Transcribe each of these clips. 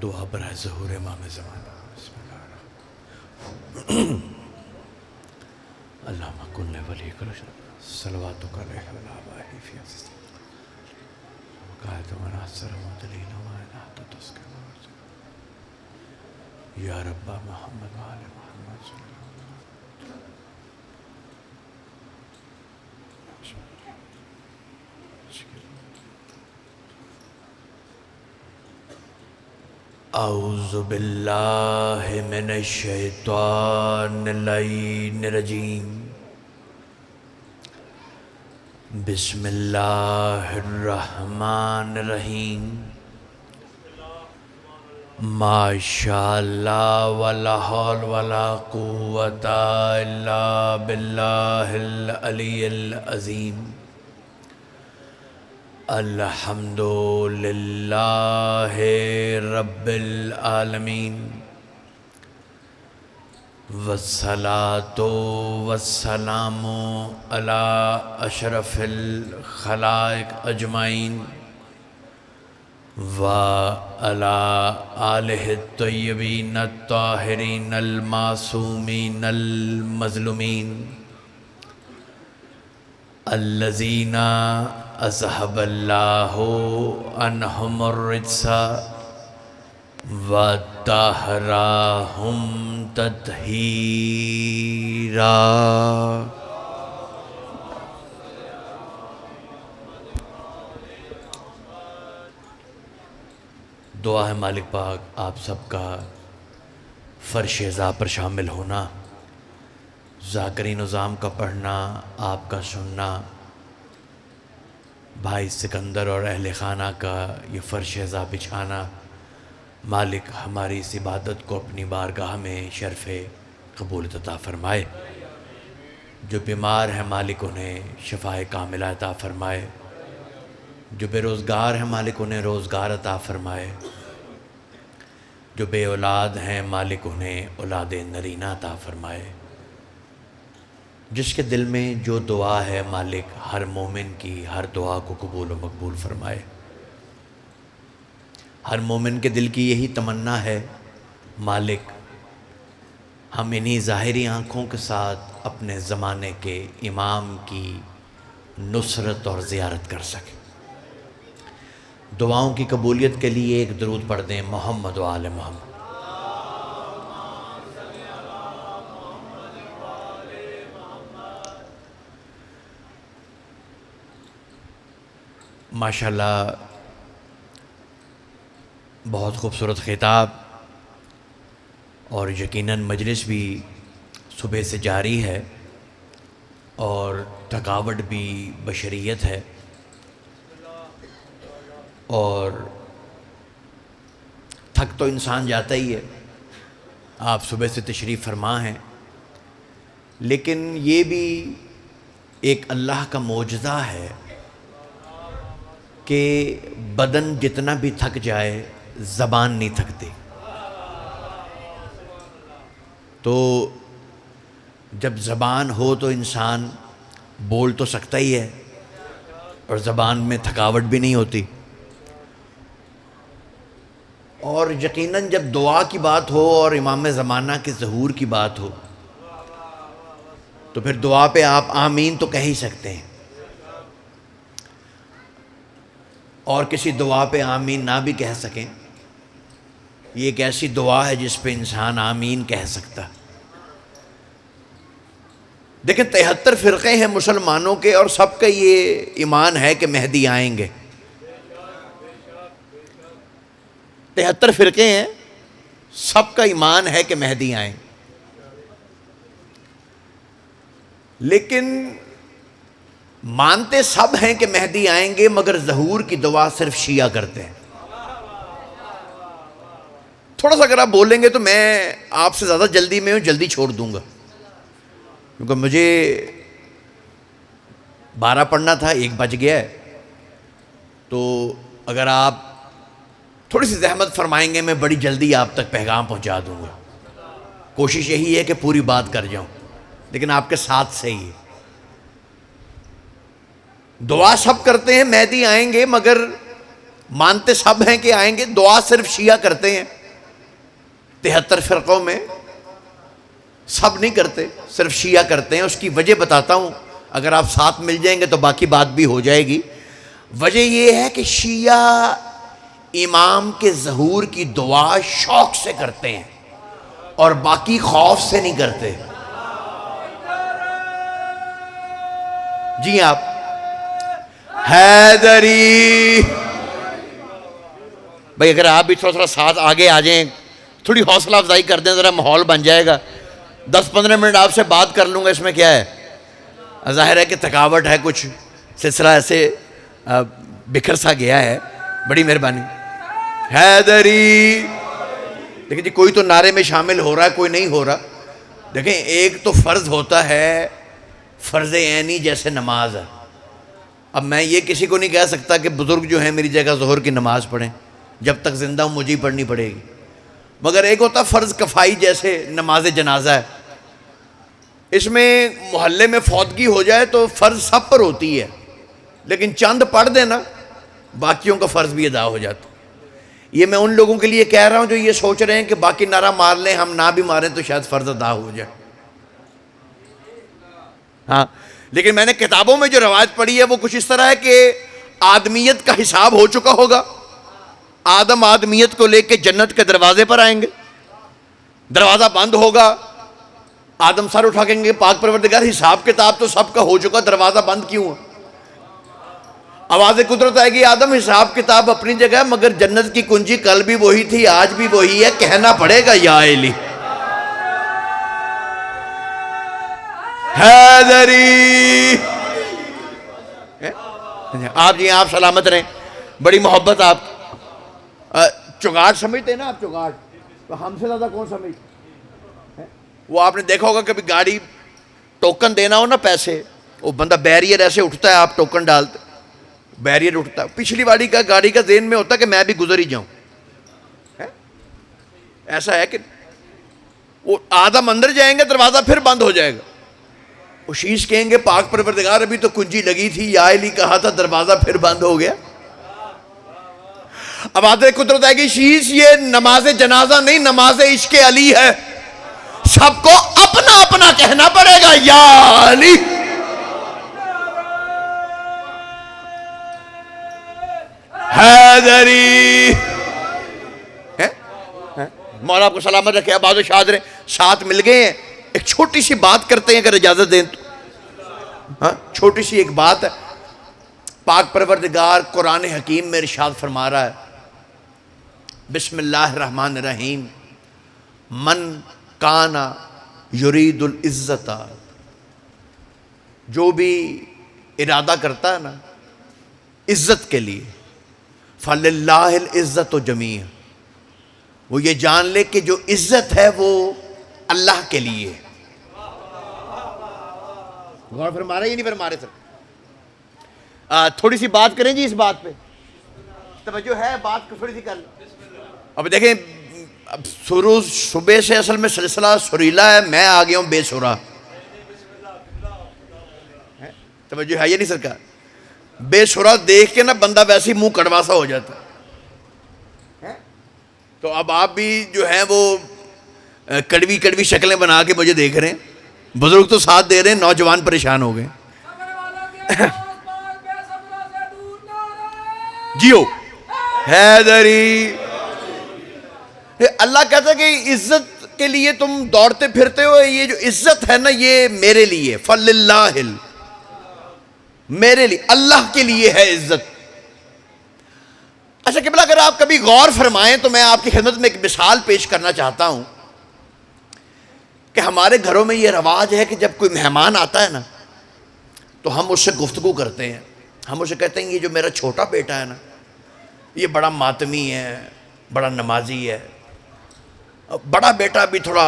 दुआ बराए ज़हूर इमाम ज़माना। अल्लाहुम्मा कुल्ले वली कुल सलवातु का रहला वाही फी कायत मना सरमदलील वाना तो तस्के या रब्बा मोहम्मद वाले मोहम्मद औज़ु बिल्लाहि मिनश शैतानिर रजीम। बिस्मिल्लाहिर रहमानिर रहीम। माशाअल्लाह वला हौल वला कुव्वता इल्ला बिल्लाहिल अलिय्यिल अज़ीम। अल्हम्दुलिल्लाहि रब्बिल आलमीन वस्सलातु वस्सलामु अला अशरफिल खलाइक अजमाइन व अला आलिहि तय्यबीन अत्ताहिरीन अल मासूमीन अल मज़लूमीन अल्लज़ीना अज़हबल्लाहु अन्हुमुर रिज्सा व तहराहुम तत्हीरा। दुआ है मालिक पाक आप सबका फ़र्श-ए-ज़ा पर शामिल होना, ज़ाकरी निज़ाम का पढ़ना, आपका सुनना, भाई सिकंदर और अहले खाना का ये फ़र्श-ए-ज़ा बिछाना। मालिक हमारी इस इबादत को अपनी बारगाह में शर्फ़े कबूल अता फ़रमाए। जो बीमार हैं मालिक उन्हें शफ़ाए कामिला अता फ़रमाए। जो बेरोज़गार हैं मालिक उन्हें रोज़गार अता फ़रमाए। जो बे औलाद हैं मालिक उन्हें औलाद नरीना अता फ़रमाए। जिसके दिल में जो दुआ है मालिक हर मोमिन की हर दुआ को कबूल व मकबूल फ़रमाए। हर मोमिन के दिल की यही तमन्ना है मालिक हम इन्हीं ज़ाहिरी आँखों के साथ अपने ज़माने के इमाम की नुसरत और ज़ियारत कर सकें। दुआओं की कबूलियत के लिए एक दरूद पढ़ दें मोहम्मद व आले मोहम्मद। माशाल्लाह बहुत खूबसूरत ख़िताब और यकीनन मजलिस भी सुबह से जारी है और थकावट भी बशरियत है और थक तो इंसान जाता ही है। आप सुबह से तशरीफ़ फरमा हैं, लेकिन ये भी एक अल्लाह का मौजज़ा है कि बदन जितना भी थक जाए ज़बान नहीं थकती। तो जब ज़बान हो तो इंसान बोल तो सकता ही है और ज़बान में थकावट भी नहीं होती। और यकीनन जब दुआ की बात हो और इमाम ज़माना के ज़हूर की बात हो तो फिर दुआ पे आप आमीन तो कह ही सकते हैं, और किसी दुआ पे आमीन ना भी कह सकें ये एक ऐसी दुआ है जिस पे इंसान आमीन कह सकता। देखें 73 फ़िरक़े हैं मुसलमानों के और सबका ये ईमान है कि मेहदी आएंगे। 73 फ़िरक़े हैं, सबका ईमान है कि मेहदी आएंगे, लेकिन मानते सब हैं कि मेहदी आएंगे मगर ज़हूर की दुआ सिर्फ शिया करते हैं। थोड़ा सा अगर आप बोलेंगे तो मैं आपसे ज़्यादा जल्दी में हूँ, जल्दी छोड़ दूंगा, क्योंकि मुझे 12 पढ़ना था, 1 बज गया है। तो अगर आप थोड़ी सी ज़हमत फरमाएंगे मैं बड़ी जल्दी आप तक पैगाम पहुँचा दूँगा। कोशिश यही है कि पूरी बात कर जाऊँ, लेकिन आपके साथ से ही है। दुआ सब करते हैं मेहदी आएंगे, मगर मानते सब हैं कि आएंगे, दुआ सिर्फ शिया करते हैं 73 फिरकों में, सब नहीं करते, सिर्फ शिया करते हैं। उसकी वजह बताता हूं, अगर आप साथ मिल जाएंगे तो बाकी बात भी हो जाएगी। वजह यह है कि शिया इमाम के ज़हूर की दुआ शौक से करते हैं और बाकी खौफ से नहीं करते। जी आप हैदरी भाई, अगर आप भी थोड़ा थोड़ा साथ आगे आ जाएं, थोड़ी हौसला अफजाई कर दें, ज़रा माहौल बन जाएगा। 10-15 मिनट आपसे बात कर लूँगा, इसमें क्या है, ज़ाहिर है कि थकावट है, कुछ सिलसिला ऐसे बिखर सा गया है। बड़ी मेहरबानी। हैदरी, देखिए जी, कोई तो नारे में शामिल हो रहा है, कोई नहीं हो रहा। देखें, एक तो फ़र्ज़ होता है, फ़र्ज़ ऐनी जैसे नमाज है। अब मैं ये किसी को नहीं कह सकता कि बुज़ुर्ग जो हैं मेरी जगह ज़ोहर की नमाज़ पढ़ें, जब तक ज़िंदा हूँ मुझे ही पढ़नी पड़ेगी। मगर एक होता फ़र्ज़ कफ़ाई जैसे नमाज जनाजा है, इसमें मोहल्ले में फौतगी हो जाए तो फ़र्ज़ सब पर होती है, लेकिन चंद पढ़ देना बाकियों का फ़र्ज़ भी अदा हो जाता। ये मैं उन लोगों के लिए कह रहा हूँ जो ये सोच रहे हैं कि बाकी नारा मार लें, हम ना भी मारें तो शायद फ़र्ज़ अदा हो जाए। हाँ, लेकिन मैंने किताबों में जो रवायत पढ़ी है वो कुछ इस तरह है कि आदमियत का हिसाब हो चुका होगा, आदम आदमियत को लेके जन्नत के दरवाजे पर आएंगे, दरवाज़ा बंद होगा, आदम सर उठा कहेंगे पाक परवरदिगार हिसाब किताब तो सबका हो चुका, दरवाज़ा बंद क्यों है? आवाज़ कुदरत आएगी, आदम हिसाब किताब अपनी जगह, मगर जन्नत की कुंजी कल भी वही थी, आज भी वही है, कहना पड़ेगा या इली हैदरी। आप जी, आप सलामत रहें, बड़ी मोहब्बत। आप चुगाड़ समझते ना, आप चुगाड़ तो हमसे ज़्यादा कौन समझते? वो आपने देखा होगा, कभी गाड़ी टोकन देना हो ना, पैसे, वो बंदा बैरियर ऐसे उठता है, आप टोकन डालते, बैरियर उठता है, पिछली वाली का गाड़ी का ज़हन में होता है कि मैं भी गुजर ही जाऊं। ऐसा है कि वो आदम अंदर जाएंगे, दरवाज़ा फिर बंद हो जाएगा, वो शीश कहेंगे पाक परवरदिगार अभी तो कुंजी लगी थी, या अली कहा था, दरवाज़ा फिर बंद हो गया। अब आते कुदरत आएगी, शीश ये नमाज जनाजा नहीं, नमाज इश्क अली है, सबको अपना अपना कहना पड़ेगा या अली। हैदरी मौला आपको सलामत रखे, आबाद शाद रहे, साथ मिल गए हैं। एक छोटी सी बात करते हैं अगर इजाजत दें तो। हाँ, छोटी सी एक बात है, पाक परवरदिगार कुरान हकीम में इरशाद फरमा रहा है, बिस्मिल्लाहिर्रहमानिर्रहीम, मन काना युरीदुल इज्जता, जो भी इरादा करता है ना इज्जत के लिए, फलिल्लाहिल इज्जतु जमीअ, वो ये जान ले कि जो इज्जत है वो अल्लाह के लिए। गौर फरमा रहे, ये नहीं फरमा रहे सर? थोड़ी सी बात करें जी इस बात पे, तवज्जो है, बात को थोड़ी सी कर लो। अब देखें, अब शुरू सुबह से असल में सिलसिला सुरीला है, मैं आ गया हूँ बेसुरा। तवज्जो है ये नहीं सरकार? बेसुरा देख के ना बंदा वैसे ही मुंह कड़वा सा हो जाता है। तो अब आप भी जो है वो कड़वी कड़वी शक्लें बना के मुझे देख रहे हैं, बुजुर्ग तो साथ दे रहे हैं, नौजवान परेशान हो गए। जियो हैदरी। अल्लाह कहता है कि इज्जत के लिए तुम दौड़ते फिरते हो, ये जो इज्जत है ना ये मेरे लिए, फलिल्लाहिल, मेरे लिए, अल्लाह के लिए है इज्जत। अच्छा क़िबला, अगर आप कभी गौर फरमाएं तो मैं आपकी खिदमत में एक मिसाल पेश करना चाहता हूं कि हमारे घरों में ये रवाज है कि जब कोई मेहमान आता है ना तो हम उससे गुफ्तगू करते हैं, हम उसे कहते हैं ये जो मेरा छोटा बेटा है ना ये बड़ा मातमी है, बड़ा नमाजी है, बड़ा बेटा भी थोड़ा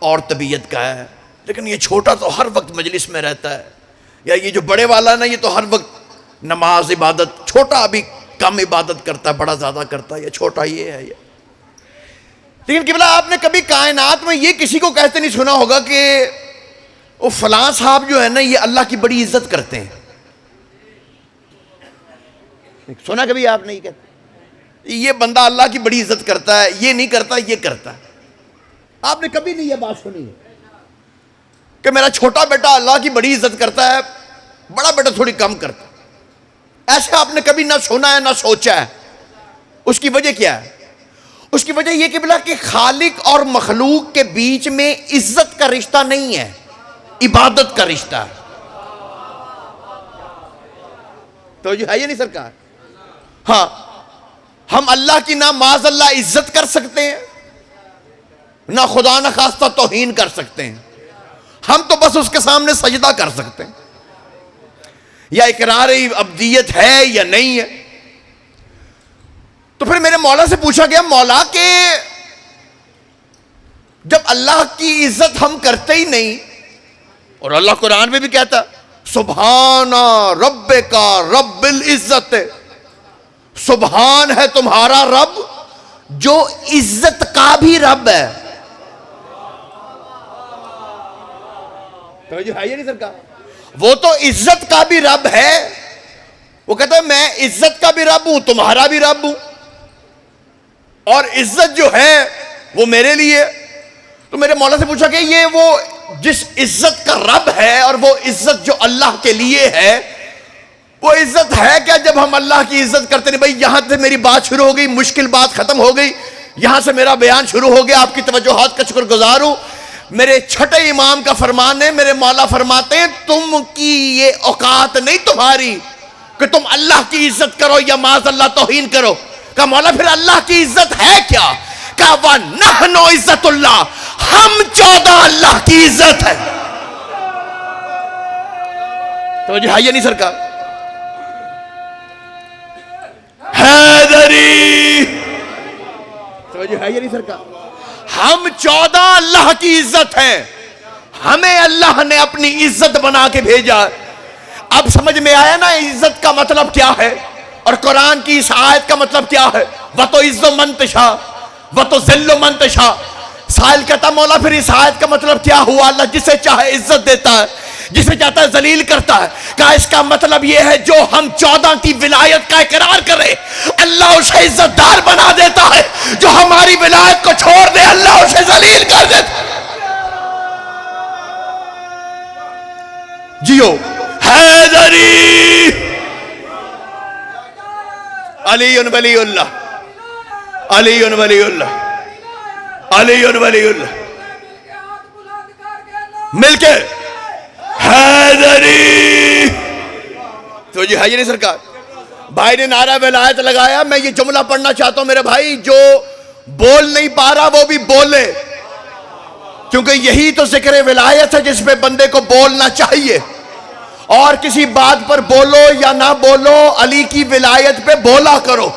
और तबीयत का है, लेकिन ये छोटा तो हर वक्त मजलिस में रहता है, या ये जो बड़े वाला ना ये तो हर वक्त नमाज इबादत, छोटा अभी कम इबादत करता है, बड़ा ज़्यादा करता है, या छोटा ये है ये। लेकिन क़िबला, आपने कभी कायनात में ये किसी को कहते नहीं सुना होगा कि वो फलां साहब जो है ना ये अल्लाह की बड़ी इज्जत करते हैं? सुना कभी आपने ये कहते? ये बंदा अल्लाह की बड़ी इज्जत करता है, ये नहीं करता, ये करता है। आपने कभी नहीं ये बात सुनी है कि मेरा छोटा बेटा अल्लाह की बड़ी इज्जत करता है, बड़ा बेटा थोड़ी कम करता है। ऐसे आपने कभी ना सुना है ना सोचा है। उसकी वजह क्या है? उसकी वजह यह कि बोला कि खालिक और मखलूक के बीच में इज्जत का रिश्ता नहीं है, इबादत का रिश्ता है। तो जो है ये नहीं सरकार। हाँ, हम अल्लाह की ना माज़अल्लाह इज्जत कर सकते हैं, ना खुदा ना खास्ता तौहीन कर सकते हैं। हम तो बस उसके सामने सजदा कर सकते हैं, या इकरार अब्दियत है या नहीं है। तो फिर मेरे मौला से पूछा गया, मौला के जब अल्लाह की इज्जत हम करते ही नहीं, और अल्लाह कुरान में भी कहता सुभाना रब्बे का रब्बिल इज्जत, सुभान है तुम्हारा रब जो इज्जत का भी रब है। तो जो है ये नहीं सरकार, वो तो इज्जत का भी रब है। वो कहता है मैं इज्जत का भी रब हूं, तुम्हारा भी रब हूं, और इज्जत जो है वो मेरे लिए। तो मेरे मौला से पूछा कि ये वो जिस इज्जत का रब है और वो इज्जत जो अल्लाह के लिए है, वो इज्जत है क्या जब हम अल्लाह की इज्जत करते नहीं? भाई यहां से मेरी बात शुरू हो गई, मुश्किल बात खत्म हो गई, यहां से मेरा बयान शुरू हो गया। आपकी तवज्जोहात का शुक्रगुजार हूं। मेरे छठे इमाम का फरमान है, मेरे मौला फरमाते हैं तुम की ये औकात नहीं तुम्हारी कि तुम अल्लाह की इज्जत करो या माज़अल्लाह तौहीन करो। का मौला फिर अल्लाह की इज्जत है क्या? का वा नहनो इज्जतुल्लाह, हम 14 अल्लाह की इज्जत है। तो जो है ये नहीं सरकार, हैदरी, तो जो है ये नहीं सरकार, हम 14 अल्लाह की इज्जत है। हमें अल्लाह ने अपनी इज्जत बना के भेजा। अब समझ में आया ना इज्जत का मतलब क्या है, और कुरान की इस आयत का मतलब क्या है। वह तो इज्जो मंतशा वह तो जिल्लो मंतशा। साहिल कहता मौला फिर इस आयत का मतलब क्या हुआ? अल्लाह जिसे चाहे इज्जत देता है, जिसे चाहता है जलील करता है। कहा इसका मतलब यह है जो हम 14 की विलायत का इकरार करे अल्लाह उसे इज्जतदार बना देता है, जो हमारी विलायत को छोड़ दे अल्लाह उसे जलील कर देता है। जियो हैदरी अलीयुन वलीउल्लाह, अलीयुन वलीउल्लाह, अलीयुन वलीउल्लाह, मिलके हैदरी। तो जी है ये नहीं सरकार। भाई ने नारा विलायत लगाया। मैं ये जुमला पढ़ना चाहता हूं मेरे भाई, जो बोल नहीं पा रहा वो भी बोले, क्योंकि यही तो जिक्र विलायत है जिसमें बंदे को बोलना चाहिए। और किसी बात पर बोलो या ना बोलो, अली की विलायत पे बोला करो,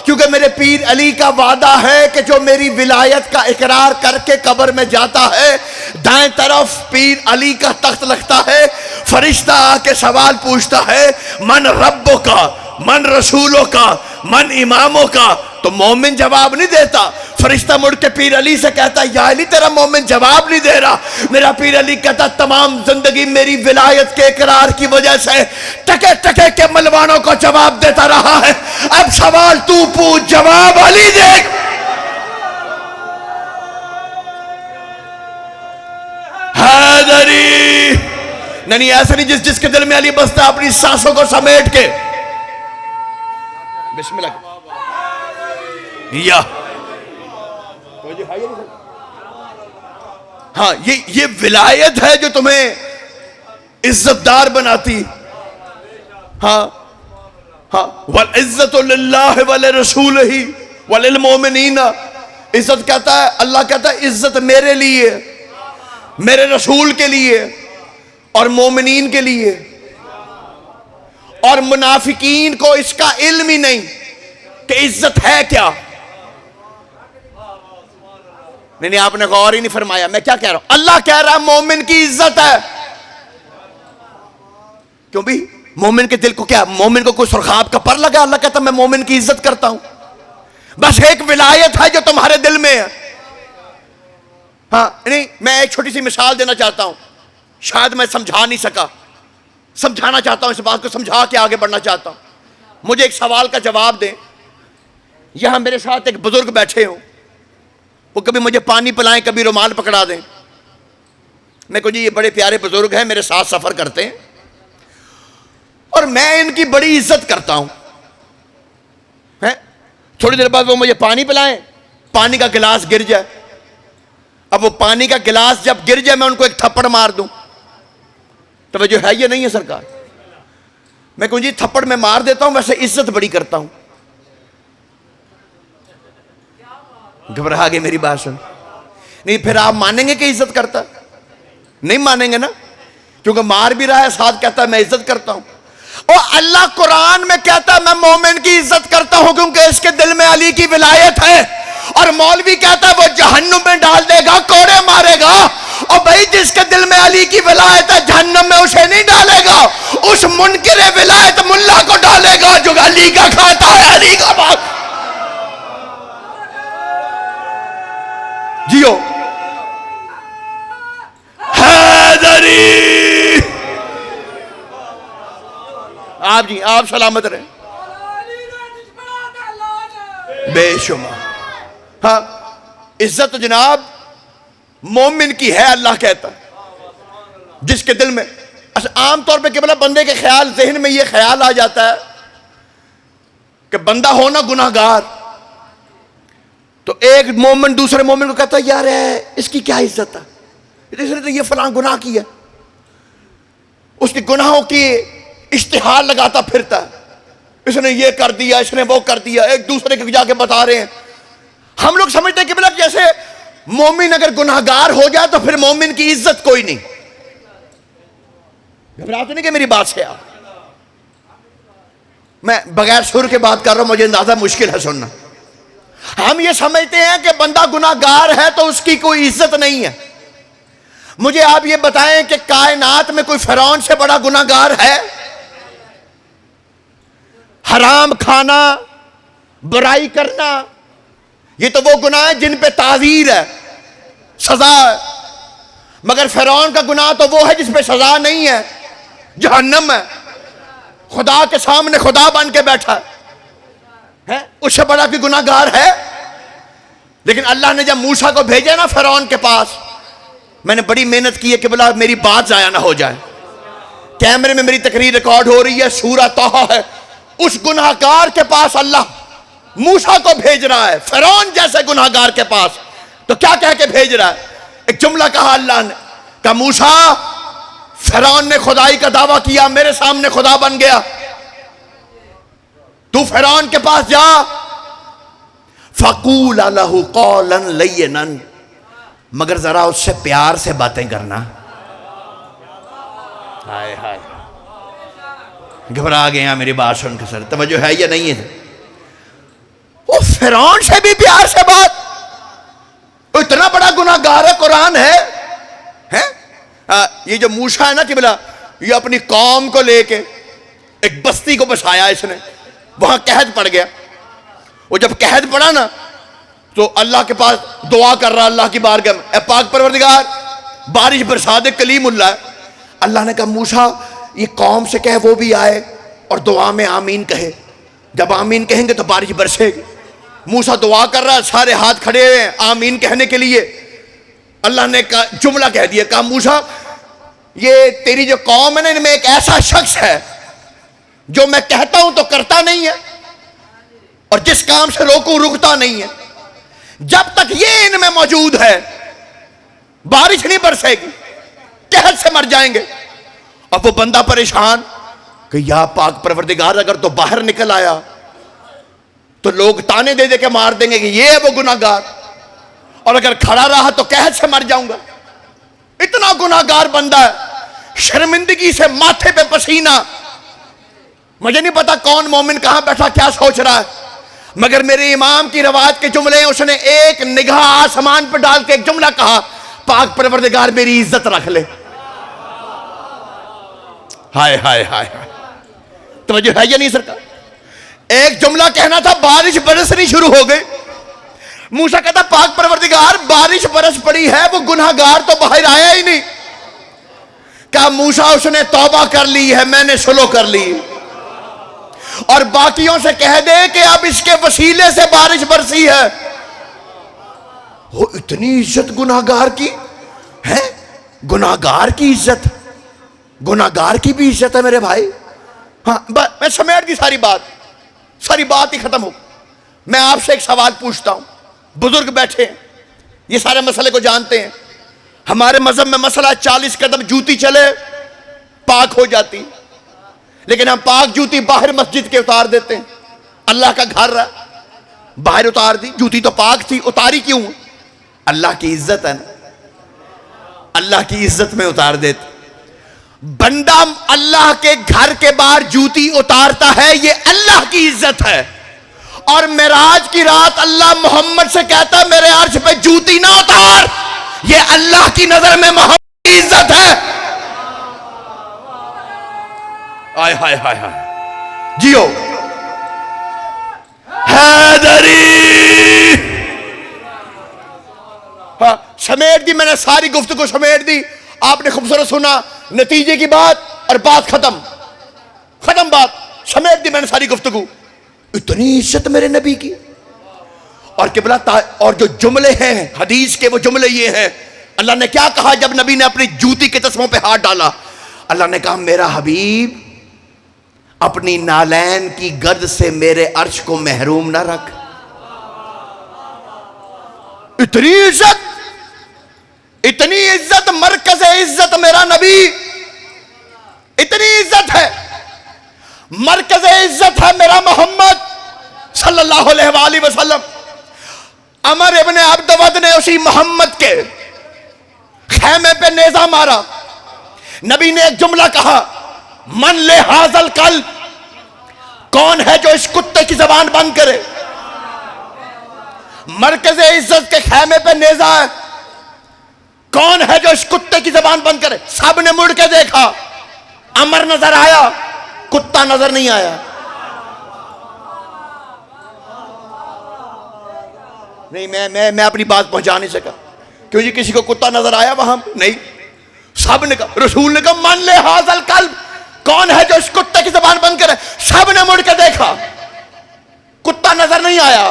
क्योंकि मेरे पीर अली का वादा है कि जो मेरी विलायत का इकरार करके कब्र में जाता है, दाएं तरफ पीर अली का तख्त लगता है। फरिश्ता आके सवाल पूछता है मन रब्बों का, मन रसूलों का, मन इमामों का। तो मोमिन जवाब नहीं देता। फरिश्ता मुड़ के पीर अली से कहता या अली तेरा मोमिन जवाब नहीं दे रहा। मेरा पीर अली कहता तमाम जिंदगी मेरी विलायत के इकरार की वजह से टके टके के मलवानों को जवाब देता रहा है। अब सवाल तू पूछ, जवाब अली दे। हैदरी नहीं, ऐसा नहीं जिसके दिल में अली बसता अपनी सांसों को समेट के। बिस्मिल्लाह या हाँ, ये विलायत है जो तुम्हें इज्जतदार बनाती। हाँ हाँ, वल इज्जतु लिल्लाहि वल रसूलिही वलिल मोमिनीना। इज्जत कहता है, अल्लाह कहता है इज्जत मेरे लिए, मेरे रसूल के लिए और मोमिनीन के लिए। और मुनाफिकीन को इसका इल्म ही नहीं कि इज्जत है क्या। नहीं, आपने गौर ही नहीं फरमाया। मैं क्या कह रहा हूं? अल्लाह कह रहा है मोमिन की इज्जत है। क्यों भी? मोमिन के दिल को क्या, मोमिन को कोई सुरखाब का पर लगा? अल्लाह कहता मैं मोमिन की इज्जत करता हूं। बस एक विलायत है जो तुम्हारे दिल में है। हाँ नहीं, मैं एक छोटी सी मिसाल देना चाहता हूं, शायद मैं समझा नहीं सका, समझाना चाहता हूं, इस बात को समझा के आगे बढ़ना चाहता हूं। मुझे एक सवाल का जवाब दें यहां मेरे साथ एक बुजुर्ग बैठे हो, वो कभी मुझे पानी पिलाएं, कभी रुमाल पकड़ा दें। मैं कहूँ जी ये बड़े प्यारे बुजुर्ग हैं, मेरे साथ सफर करते हैं और मैं इनकी बड़ी इज्जत करता हूं। है थोड़ी देर बाद वो मुझे पानी पिलाएं, पानी का गिलास गिर जाए, अब वो पानी का गिलास जब गिर जाए मैं उनको एक थप्पड़ मार दूं, तो जो है ये नहीं है सरकार। मैं कहूँ जी थप्पड़ मैं मार देता हूं, वैसे इज्जत बड़ी करता हूं। घबरा गए मेरी बात सुन। नहीं फिर आप मानेंगे कि इज्जत करता? नहीं मानेंगे ना, क्योंकि मार भी रहा है, साथ कहता है मैं इज्जत करता हूं। और अल्लाह कुरान में कहता है मैं मोमिन की इज्जत करता हूं क्योंकि इसके दिल में अली की विलायत है। और मौलवी कहता है वो जहन्नुम में डाल देगा, कोड़े मारेगा। और भाई जिसके दिल में अली की विलायत है जहन्नुम में उसे नहीं डालेगा, उस मुनकिर विलायत मुल्ला को डालेगा जो अली का खाता है, अली का बात। जियो हैदरी, आप जी आप सलामत रहे बेशुमार। हाँ इज्जत जनाब मोमिन की है, अल्लाह कहता है जिसके दिल में। आमतौर पे केवल बंदे के ख्याल जहन में ये ख्याल आ जाता है कि बंदा हो ना गुनाहगार, तो एक मोमिन दूसरे मोमिन को कहता है यार इसकी क्या इज्जत है, इसने तो ये फलां गुनाह किया, उसके गुनाहों की इश्तिहार लगाता फिरता है, इसने ये कर दिया, इसने वो कर दिया, एक दूसरे को जाके बता रहे हैं। हम लोग समझते हैं कि मतलब जैसे मोमिन अगर गुनाहगार हो जाए तो फिर मोमिन की इज्जत कोई नहीं। घबराते नहीं कि मेरी बात से आप, मैं बगैर सुर के बात कर रहा हूं, मुझे अंदाजा मुश्किल है सुनना। हम ये समझते हैं कि बंदा गुनाहगार है तो उसकी कोई इज्जत नहीं है। मुझे आप ये बताएं कि कायनात में कोई फिरौन से बड़ा गुनाहगार है? हराम खाना, बुराई करना, ये तो वो गुनाह है जिन पे ताज़ीर है, सजा है। मगर फिरौन का गुनाह तो वो है जिस पे सजा नहीं है, जहन्नम है, खुदा के सामने खुदा बन के बैठा है, उससे बड़ा कोई गुनाहगार है? लेकिन अल्लाह ने जब मूसा को भेजा ना फिरौन के पास, मैंने बड़ी मेहनत की है कि बोला मेरी बात जाया ना हो जाए। कैमरे में मेरी तकरीर रिकॉर्ड हो रही है, सूरह तोहा है, उस गुनाहगार के पास अल्लाह मूसा को भेज रहा है, फिरौन जैसे गुनाहगार के पास। तो क्या कह के भेज रहा है? एक जुमला कहा अल्लाह ने, कहा मूसा फिरौन ने खुदाई का दावा किया, मेरे सामने खुदा बन गया, तू फिरौन के पास जा, फकूल लहू कौलन लय्यनन, मगर जरा उससे प्यार से बातें करना। हाय हाय घबरा गए मेरी बात सुनकर। सर तवज्जो है या नहीं है? वो फिरौन से भी प्यार से बात, वो इतना बड़ा गुनाहगार है, कुरान है? ये जो मूसा है ना कि बोला ये अपनी कौम को लेके एक बस्ती को बसाया इसने, वहां कहद पड़ गया। वो जब कहद पड़ा ना तो अल्लाह के पास दुआ कर रहा, अल्लाह की बारगाह में, ए पाक परवरदिगार बारिश बरसा दे, कलीमुल्लाह है। अल्लाह ने कहा मूसा ये कौम से कहे वो भी आए और दुआ में आमीन कहे, जब आमीन कहेंगे तो बारिश बरसेगी। मूसा दुआ कर रहा है, सारे हाथ खड़े हुए हैं आमीन कहने के लिए। अल्लाह ने कहा जुमला कह दिया, कहा मूसा ये तेरी जो कौम है ना, इनमें एक ऐसा शख्स है जो मैं कहता हूं तो करता नहीं है और जिस काम से रोकूं रुकता नहीं है। जब तक ये इनमें मौजूद है बारिश नहीं बरसेगी, कहत से मर जाएंगे। अब वो बंदा परेशान कि या पाक परवरदिगार अगर तो बाहर निकल आया तो लोग ताने दे दे के मार देंगे कि ये है वो गुनाहगार, और अगर खड़ा रहा तो कहत से मर जाऊंगा। इतना गुनाहगार बंदा है, शर्मिंदगी से माथे पे पसीना। मुझे नहीं पता कौन मोमिन कहां बैठा क्या सोच रहा है, मगर मेरे इमाम की रवायत के जुमले हैं, उसने एक निगाह आसमान पर डाल के एक जुमला कहा, पाक परवरदिगार मेरी इज्जत रख ले। हाय हाय हाय हाय, तवज्जो है या नहीं सरकार? एक जुमला कहना था, बारिश बरसनी शुरू हो गई। मूसा कहता पाक परवरदिगार बारिश बरस पड़ी है, वो गुनाहगार तो बाहर आया ही नहीं। कहा मूसा उसने तौबा कर ली है, मैंने सुलह कर ली। और बाकियों से कह दे कि अब इसके वसीले से बारिश बरसी है। वो इतनी इज्जत गुनाहगार की है, गुनाहगार की इज्जत, गुनाहगार की भी इज्जत है मेरे भाई। हाँ, मैं समेट दी सारी बात ही खत्म हो। मैं आपसे एक सवाल पूछता हूं, बुजुर्ग बैठे हैं, ये सारे मसले को जानते हैं। हमारे मजहब में मसला 40 कदम जूती चले पाक हो जाती, लेकिन हम पाक जूती बाहर मस्जिद के उतार देते हैं। अल्लाह का घर है, बाहर उतार दी, जूती तो पाक थी, उतारी क्यों? अल्लाह की इज्जत है ना, अल्लाह की इज्जत में उतार देते। बंदा अल्लाह के घर के बाहर जूती उतारता है, ये अल्लाह की इज्जत है। और मेराज की रात अल्लाह मोहम्मद से कहता है मेरे अर्श पे जूती ना उतार, ये अल्लाह की नजर में मोहम्मद की इज्जत है। हाय हाय हाय हाय, जियो हैदरी। हाँ, समेट दी मैंने, सारी गुफ्तगू समेट दी, आपने खूबसूरत सुना, नतीजे की बात और बात खत्म बात समेट दी मैंने सारी गुफ्तगू। इतनी इज्जत मेरे नबी की। और किबला और जो जुमले हैं हदीस के, वो जुमले ये हैं, अल्लाह ने क्या कहा जब नबी ने अपनी जूती के तस्मों पे हाथ डाला? अल्लाह ने कहा मेरा हबीब अपनी नालैन की गर्द से मेरे अर्श को महरूम ना रख। इतनी इज्जत, मरकज इज्जत मेरा नबी, इतनी इज्जत है, मरकज इज्जत है मेरा मोहम्मद सल्लल्लाहु अलैहि वसल्लम। अमर इब्ने अब्दवद ने उसी मोहम्मद के खेमे पे नेजा मारा। नबी ने एक जुमला कहा, मन ले हाजल कल, कौन है जो इस कुत्ते की जबान बंद करे? मरकज इज्जत के खेमे पे नेजा है, कौन है जो इस कुत्ते की जबान बंद करे? सब ने मुड़ के देखा, अमर नजर आया, कुत्ता नजर नहीं आया। नहीं, मैं अपनी बात पहुंचा नहीं सका, क्योंकि किसी को कुत्ता नजर आया वहां नहीं। सब ने कहा, रसूल ने कहा मन ले हाजल कल्ब, कौन है जो इस कुत्ते की जबान बंद करे? सब ने मुड़ के देखा, कुत्ता नजर नहीं आया,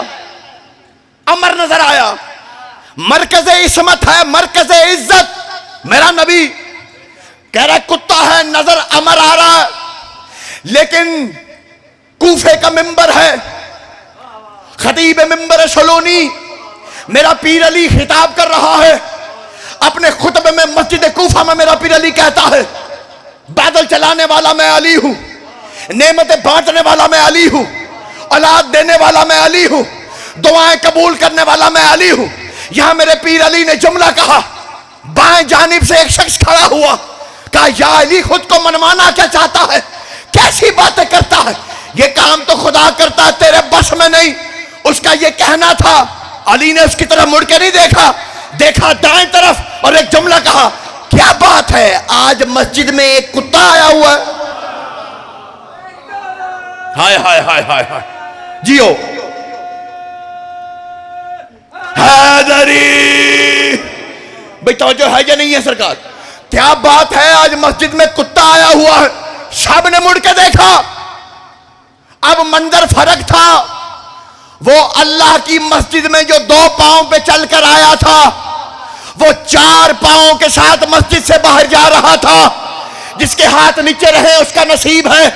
अमर नजर आया। मरकज इस्मत है, मरकज इज्जत मेरा नबी। कह रहा कुत्ता है, नजर अमर आ रहा है, लेकिन कूफे का मिंबर है, खतीब मिंबर सलोनी, मेरा पीर अली खिताब कर रहा है अपने खुतबे में। मस्जिद कूफा में मेरा पीर अली कहता है, बादल चलाने वाला मैं अली हूं, नेमतें बांटने वाला मैं अली हूं, औलाद देने वाला मैं अली हूं, दुआएं कबूल करने वाला मैं अली हूं। यहां मेरे पीर अली ने जुमला कहा, बाएं जानिब से एक शख्स खड़ा हुआ, कहा या अली खुद को मनवाना क्या चाहता है, कैसी बातें करता है, ये काम तो खुदा करता है, तेरे बस में नहीं। उसका ये कहना था। अली ने उसकी तरफ मुड़ के नहीं देखा दाएं तरफ, और एक जुमला कहा, क्या बात है आज मस्जिद में एक कुत्ता आया हुआ है। हाय हाय हाय हाय हाय, जियो हैदरी। भाई तवज्जो है या नहीं है सरकार? क्या बात है आज मस्जिद में कुत्ता आया हुआ है। सब ने मुड़ के देखा। अब मंजर फर्क था, वो अल्लाह की मस्जिद में जो 2 पांव पे चलकर आया था, वो 4 पांव के साथ मस्जिद से बाहर जा रहा था। जिसके हाथ नीचे रहे उसका नसीब है,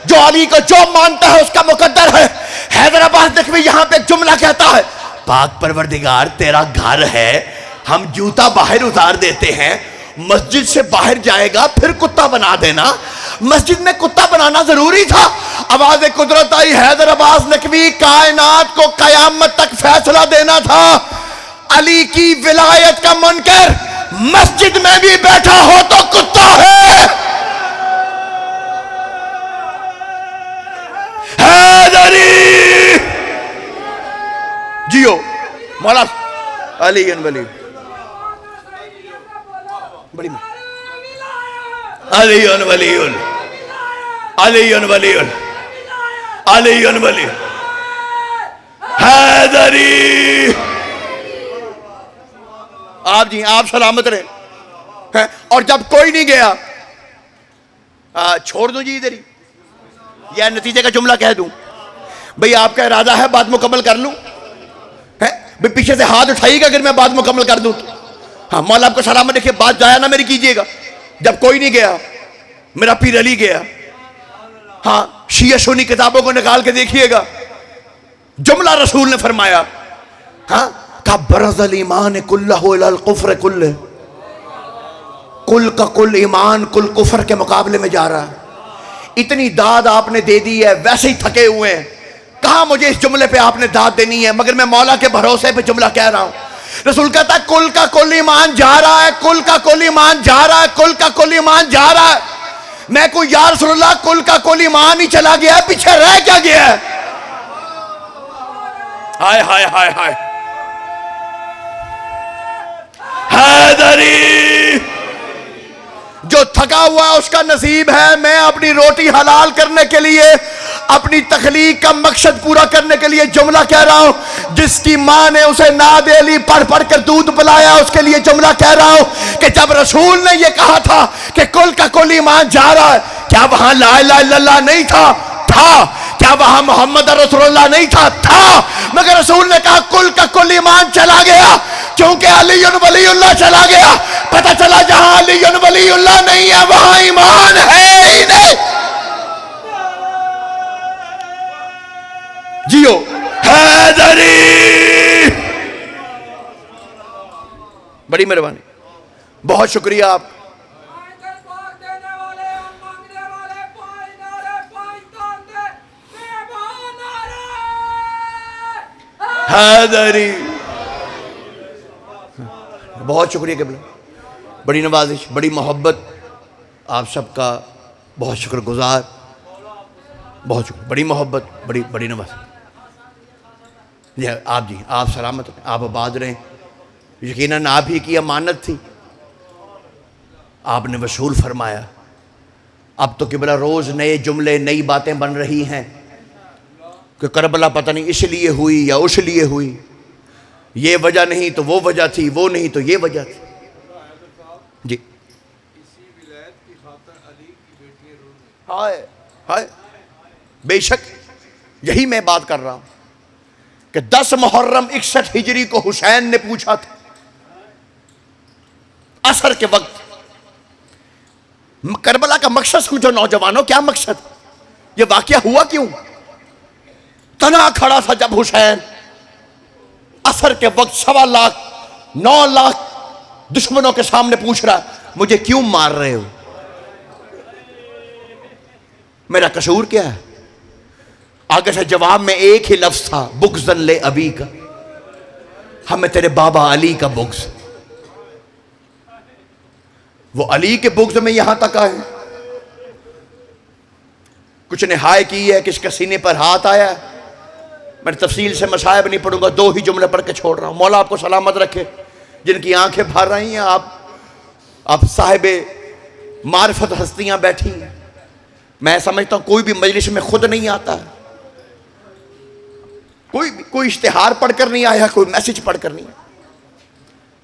जो अली को जो मानता है उसका मुकद्दर है। हैदराबाद नकवी यहां पे एक जुमला कहता है, पाक परवरदिगार तेरा घर है, हम जूता बाहर उतार देते हैं, मस्जिद से बाहर जाएगा फिर कुत्ता बना देना, मस्जिद में कुत्ता बनाना जरूरी था। आवाज कुदरत आई, हैदराबाद नकवी, कायनात को कयामत तक फैसला देना था। अली की विलायत का मुनकर मस्जिद में भी बैठा हो तो कुत्ता है। हैदरी जियो मौला अली वली बड़ी अली वली हैदरी। आप जी आप सलामत रहे। और जब कोई नहीं गया, छोड़ दो जी इधर ही, या नतीजे का जुमला कह दूं? भाई आपका इरादा है बात मुकम्मल कर लूं? है भाई पीछे से हाथ उठाइएगा अगर मैं बात मुकम्मल कर दूं तो। हाँ मौला आपको सलामत देखिए, बात जाया ना मेरी कीजिएगा। जब कोई नहीं गया, मेरा पीर अली गया। हाँ शिया सुन्नी किताबों को निकाल के देखिएगा, जुमला रसूल ने फरमाया, हाँ का बरज़ल ईमान कुल्लहु इलल कुफ्र कुल्ले, कुल का कुल ईमान कुल कुफर के मुकाबले में जा रहा है। इतनी दाद आपने दे दी है, वैसे ही थके हुए हैं। कहा मुझे इस जुमले पे आपने दाद देनी है, मगर मैं मौला के भरोसे पे जुमला कह रहा हूं। रसूल कहता है कुल का कुल ईमान जा रहा है, कुल का कुल ईमान जा रहा है, कुल का कुल ईमान जा रहा है। मैं कोई या रसूलुल्लाह कुल का कुल ईमान ही चला गया है, पीछे रह क्या गया है? हाय हाय हाय हाय हैदरी, जो थका हुआ है उसका नसीब है। मैं अपनी रोटी हलाल करने के लिए, अपनी तखलीक का मकसद पूरा करने के लिए जुमला कह रहा हूं। जिसकी मां ने उसे नादेली पढ़ पढ़ कर दूध पिलाया, उसके लिए जुमला कह रहा हूं कि जब रसूल ने यह कहा था कि कुल का कुल ईमान जा रहा है, क्या वहां ला इलाहा इल्लल्लाह नहीं था? था। क्या वहां मोहम्मद रसूलुल्लाह नहीं था? था। मगर रसूल ने कहा कुल का कुल ईमान चला गया, क्योंकि अली वलीउल्लाह चला गया। पता चला जहां अली वलीउल्लाह नहीं है वहां ईमान है ही नहीं। जियो हैदरी, बड़ी मेहरबानी, बहुत शुक्रिया आप। हैदरी, बहुत शुक्रिया क़िबला, बड़ी नवाजिश, बड़ी मोहब्बत, आप सबका बहुत शुक्रगुजार, बहुत शुक्र, बड़ी मोहब्बत, बड़ी बड़ी नवाज। आप जी आप सलामत रहें, आप आबाद रहें। यकीनन आप ही की अमानत थी, आपने वसूल फरमाया। अब तो क़िबला रोज़ नए जुमले नई बातें बन रही हैं कि करबला पता नहीं इसलिए हुई या उस लिए हुई, ये वजह नहीं तो वो वजह थी, वो नहीं तो ये वजह थी। जी हाय हाय, बेशक यही मैं बात कर रहा हूं कि 10 मुहर्रम 61 हिजरी को हुसैन ने पूछा था असर के वक्त, करबला का मकसद समझो नौजवानों, क्या मकसद? ये वाकया हुआ क्यों? तना खड़ा था जब हुसैन असर के वक्त 1.25 लाख 9 लाख दुश्मनों के सामने पूछ रहा, मुझे क्यों मार रहे हो? मेरा कसूर क्या है? आगे से जवाब में एक ही लफ्ज था, बुग़्ज़न ले अबी का, हमें तेरे बाबा अली का बुग़्ज़। वो अली के बुग़्ज़ में यहां तक आए। कुछ ने हाय की है, किसके सीने पर हाथ आया। मैं तफसील से मसायब नहीं पढ़ूंगा, 2 ही जुमले पढ़ के छोड़ रहा हूं। मौला आपको सलामत रखे, जिनकी आंखें भर रही हैं। आप साहिबे मारिफत हस्तियां बैठी हैं। मैं समझता हूं कोई भी मजलिस में खुद नहीं आता है, कोई इश्तिहार पढ़कर नहीं आया, कोई मैसेज पढ़कर नहीं।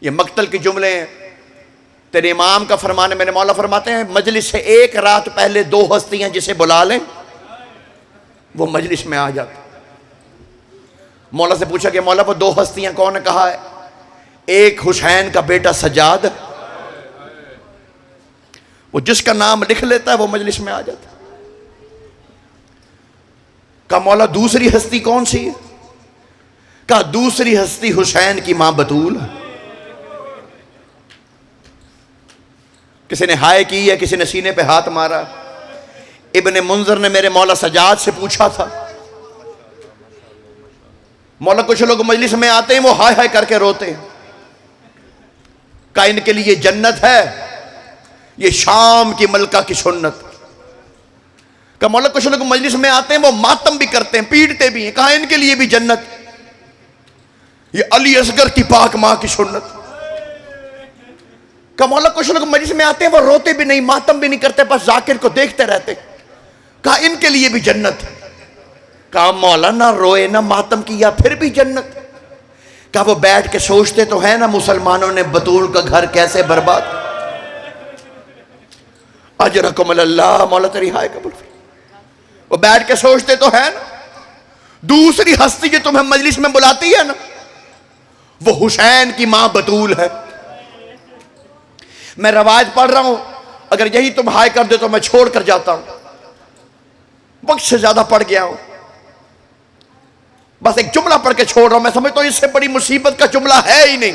ये मक्तल के जुमले हैं। तेरे इमाम का फरमान है, मेरे मौला फरमाते हैं मजलिस से 1 रात पहले 2 हस्तियां जिसे बुला लें वो मजलिस में आ जाती। मौला से पूछा कि मौला वो 2 हस्तियां कौन है? कहा है एक हुसैन का बेटा सज्जाद, वो जिसका नाम लिख लेता है वो मजलिस में आ जाता। कहा मौला दूसरी हस्ती कौन सी है? कहा दूसरी हस्ती हुसैन की मां बतूल। किसी ने हाय की है, किसी ने सीने पे हाथ मारा। इब्ने मुंजर ने मेरे मौला सज्जाद से पूछा था, मौला कुछ लोग मजलिस में आते हैं वो हाय हाय करके रोते हैं, का इनके लिए जन्नत है, ये शाम की मलका की सुन्नत। का मौला कुछ लोग मजलिस में आते हैं वो मातम भी करते हैं, पीटते भी हैं, कहा इनके लिए भी जन्नत, ये अली असगर की पाक मां की सुन्नत। का मौला कुछ लोग मजलिस में आते हैं वो रोते भी नहीं, मातम भी नहीं करते, बस जाकिर को देखते रहते, कहा इनके लिए भी जन्नत है। कहा मौला ना रोए ना मातम किया फिर भी जन्नत। कहा वो बैठ के सोचते तो है ना मुसलमानों ने बतूल का घर कैसे बर्बाद। अजरकुम अल्लाह, मौला तेरी हाय कबूल। वो बैठ के सोचते तो है ना, दूसरी हस्ती जो तुम्हें मजलिस में बुलाती है ना, वो हुसैन की मां बतूल है। मैं रवायत पढ़ रहा हूं, अगर यही तुम हाय कर दे तो मैं छोड़ कर जाता हूं, वक्त से ज्यादा पढ़ गया हूं। बस एक जुमला पढ़ के छोड़ रहा हूं। मैं समझता हूं इससे बड़ी मुसीबत का जुमला है ही नहीं।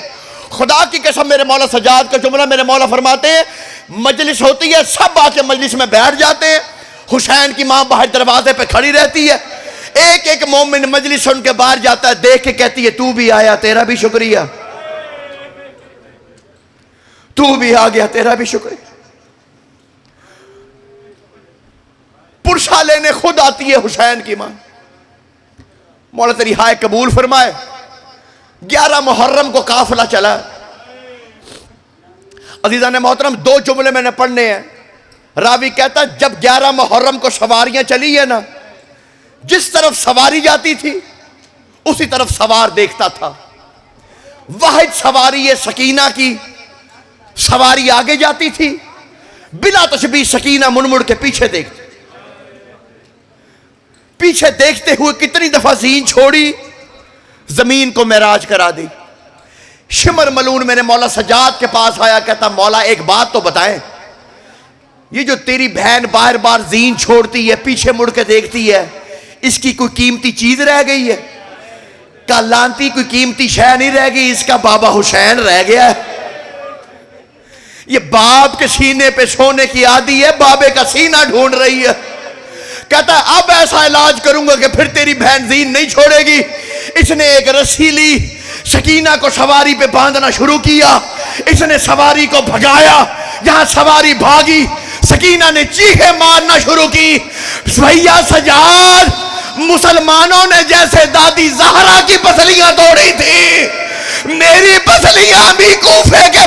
खुदा की कसम, मेरे मौला सज्जाद का जुमला, मेरे मौला फरमाते हैं मजलिस होती है, सब आके मजलिस में बैठ जाते हैं, हुसैन की मां बाहर दरवाजे पे खड़ी रहती है, एक एक मोमिन मजलिस सुन के बाहर जाता है, देख के कहती है तू भी आया, तेरा भी शुक्रिया, तू भी आ गया, तेरा भी शुक्रिया। पुरसा लेने खुद आती है हुसैन की मां। मौला तेरी हाय कबूल फरमाए। 11 मुहर्रम को काफिला चला। अजीजा ने मोहतरम, 2 जुमले मैंने पढ़ने हैं। रावी कहता जब 11 मुहर्रम को सवारियां चली है ना, जिस तरफ सवारी जाती थी उसी तरफ सवार देखता था। वाहिद सवारी ये सकीना की सवारी आगे जाती थी, बिला तशबीह सकीना मुड़ मुड़ के पीछे देखती। पीछे देखते हुए कितनी दफा जीन छोड़ी, जमीन को मेराज करा दी। शिमर मलून मेरे मौला सज्जाद के पास आया, कहता मौला एक बात तो बताएं, ये जो तेरी बहन बार बार जीन छोड़ती है, पीछे मुड़ के देखती है, इसकी कोई कीमती चीज रह गई है? का लांती कोई कीमती शय नहीं रह गई, इसका बाबा हुसैन रह गया है। ये बाप के सीने पे सोने की आदी है, बाबे का सीना ढूंढ रही है। कहता अब ऐसा इलाज करूंगा कि फिर तेरी बहन जीन नहीं छोड़ेगी। इसने एक रस्सी ली, सकीना को सवारी पे बांधना शुरू किया, इसने सवारी को भगाया, जहां सवारी भागी सकीना ने चीखे मारना शुरू की। भैया सजाद, मुसलमानों ने जैसे दादी जहरा की पसलियां तोड़ी थी, मेरी पसलियां भी कूफे के